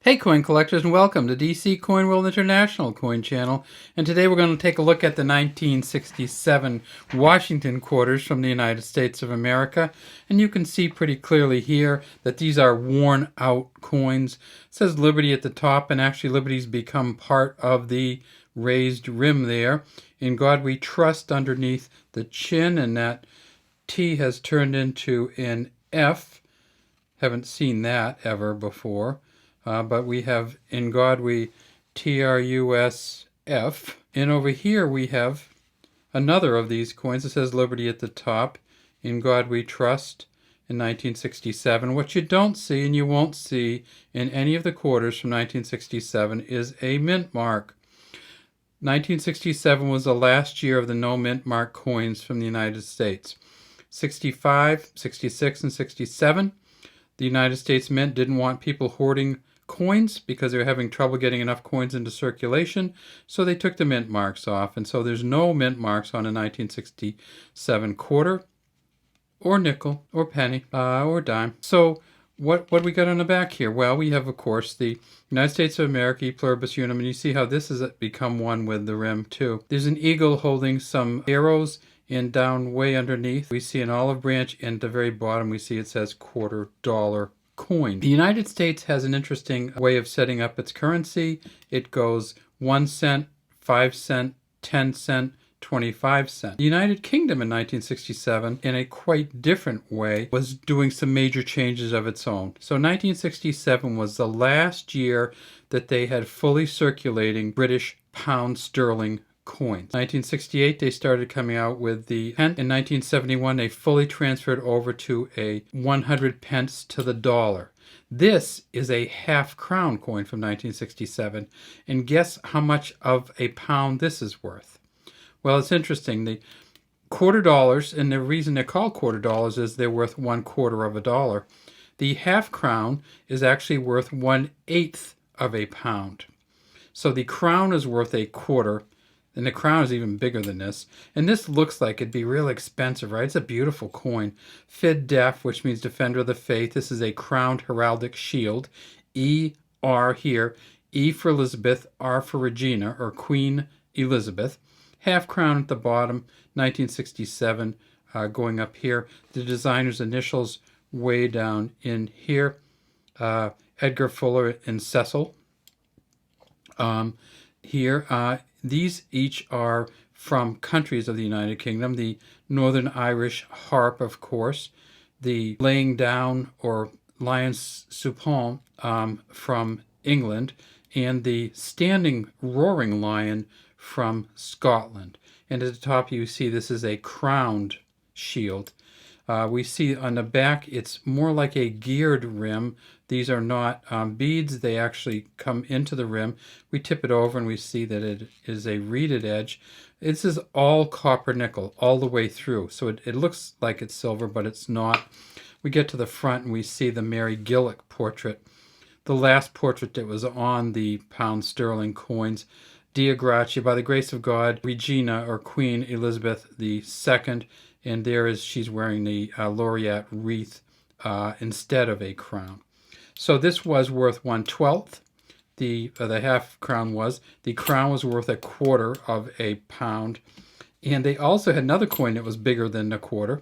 Hey coin collectors, and welcome to DC Coin World International Coin Channel. And today we're going to take a look at the 1967 Washington quarters from the United States of America. And you can see pretty clearly here that these are worn out coins. It says Liberty at the top, and actually Liberty's become part of the raised rim there. In God We Trust underneath the chin, and that T has turned into an F. Haven't seen that ever before. But we have In God We TRUSF. And over here we have another of these coins. It says Liberty at the top. In God We Trust in 1967. What you don't see, and you won't see in any of the quarters from 1967, is a mint mark. 1967 was the last year of the no mint mark coins from the United States. 65, 66, and 67. The United States Mint didn't want people hoarding coins because they were having trouble getting enough coins into circulation, so they took the mint marks off, and so there's no mint marks on a 1967 quarter or nickel or penny or dime. So what we got on the back here? Well, we have, of course, the United States of America, E Pluribus Unum, and you see how this has become one with the rim too. There's an eagle holding some arrows, and down way underneath we see an olive branch, and at the very bottom we see it says $quarter coin. The United States has an interesting way of setting up its currency. It goes 1 cent, 5 cent, 10 cent, 25 cent. The United Kingdom in 1967, in a quite different way, was doing some major changes of its own. So 1967 was the last year that they had fully circulating British pound sterling coins. 1968 they started coming out with the pence. In 1971 they fully transferred over to a 100 pence to the dollar. This is a half-crown coin from 1967, and guess how much of a pound this is worth? Well, it's interesting. The quarter dollars, and the reason they're called quarter dollars is they're worth 1/4 of a dollar. The half-crown is actually worth 1/8 of a pound. So the crown is worth a quarter, and the crown is even bigger than this. And this looks like it'd be real expensive, right? It's a beautiful coin. Fid Def, which means Defender of the Faith. This is a crowned heraldic shield. E-R here. E for Elizabeth, R for Regina, or Queen Elizabeth. Half crown at the bottom, 1967, going up here. The designer's initials way down in here. Edgar Fuller and Cecil. Here, these each are from countries of the United Kingdom. The Northern Irish harp, of course. The laying down or lion supon from England. And the standing roaring lion from Scotland. And at the top you see this is a crowned shield. We see on the back it's more like a geared rim. These are not beads, they actually come into the rim. We tip it over and we see that it is a reeded edge. This is all copper nickel all the way through, so it looks like it's silver, but it's not. We get to the front and we see the Mary Gillick portrait, the last portrait that was on the pound sterling coins. Dea Gratia, by the grace of God, Regina, or Queen Elizabeth II, and there is, she's wearing the laureate wreath instead of a crown. So this was worth 1/12. The half crown was. The crown was worth 1/4 of a pound. And they also had another coin that was bigger than a quarter,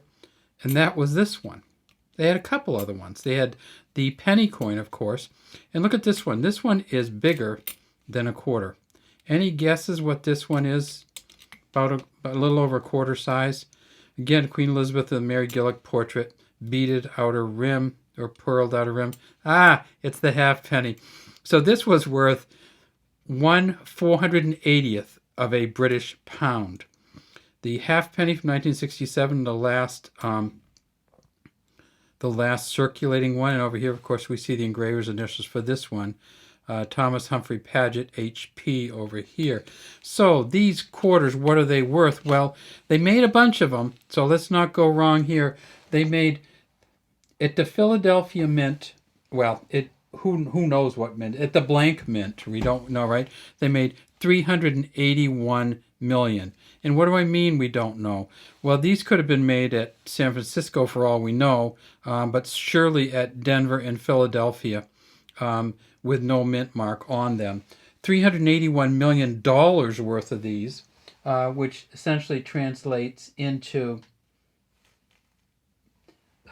and that was this one. They had a couple other ones. They had the penny coin, of course. And look at this one. This one is bigger than a quarter. Any guesses what this one is? About a little over a quarter size. Again, Queen Elizabeth of the Mary Gillick portrait, beaded outer rim or pearled outer rim. It's the halfpenny. So this was worth 1/480th of a British pound. The halfpenny from 1967, the last circulating one, and over here, of course, we see the engraver's initials for this one. Thomas Humphrey Paget, HP, over here. So these quarters, what are they worth? Well, they made a bunch of them, so let's not go wrong here. They made, at the Philadelphia Mint, well, who knows what mint? At the blank mint, we don't know, right? They made 381 million. And what do I mean we don't know? Well, these could have been made at San Francisco for all we know, but surely at Denver and Philadelphia. with no mint mark on them. $381 million worth of these, which essentially translates into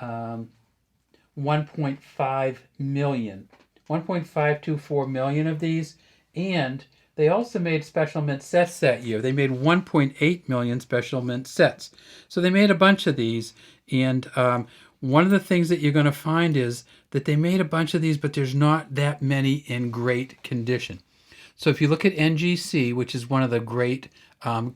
1.5 million. 1.524 million of these, and they also made special mint sets that year. They made 1.8 million special mint sets. So they made a bunch of these, and one of the things that you're going to find is that they made a bunch of these, but there's not that many in great condition. So if you look at NGC, which is one of the great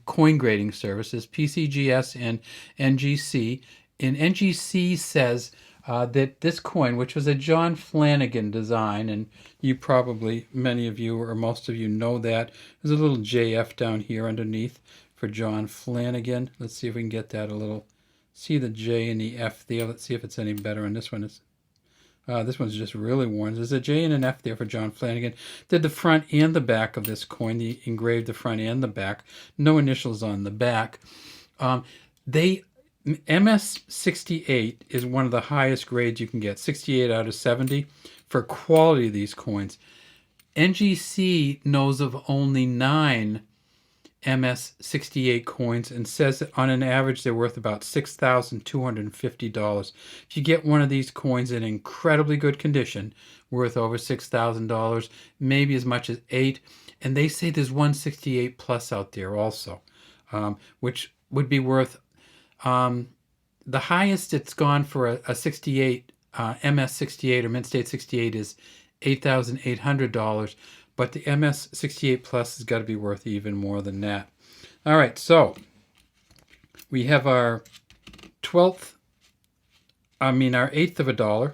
coin grading services, PCGS and NGC, and NGC says that this coin, which was a John Flanagan design, and you probably, many of you or most of you know that. There's a little JF down here underneath for John Flanagan. Let's see if we can get that a little. See the J and the F there. Let's see if it's any better on this one. This one's just really worn. There's a J and an F there for John Flanagan. Did the front and the back of this coin. He engraved the front and the back. No initials on the back. MS68 is one of the highest grades you can get, 68 out of 70 for quality of these coins. NGC knows of only 9 MS68 coins and says that on an average they're worth about $6,250. If you get one of these coins in incredibly good condition, worth over $6,000, maybe as much as 8, and they say there's 168 plus out there also, which would be worth the highest it's gone for a 68 MS68 or Mint State 68 is $8,800, but the MS68 Plus has got to be worth even more than that. All right, so we have our eighth of a dollar,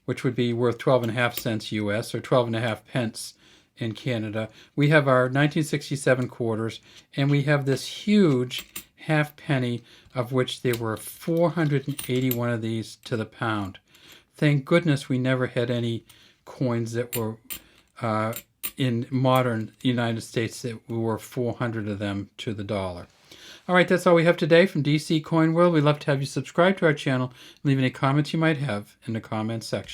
which would be worth 12.5 cents US or 12.5 pence in Canada. We have our 1967 quarters, and we have this huge half penny, of which there were 481 of these to the pound. Thank goodness we never had any coins that were in modern United States that were 400 of them to the dollar. All right, that's all we have today from DC Coin World. We'd love to have you subscribe to our channel. Leave any comments you might have in the comments section.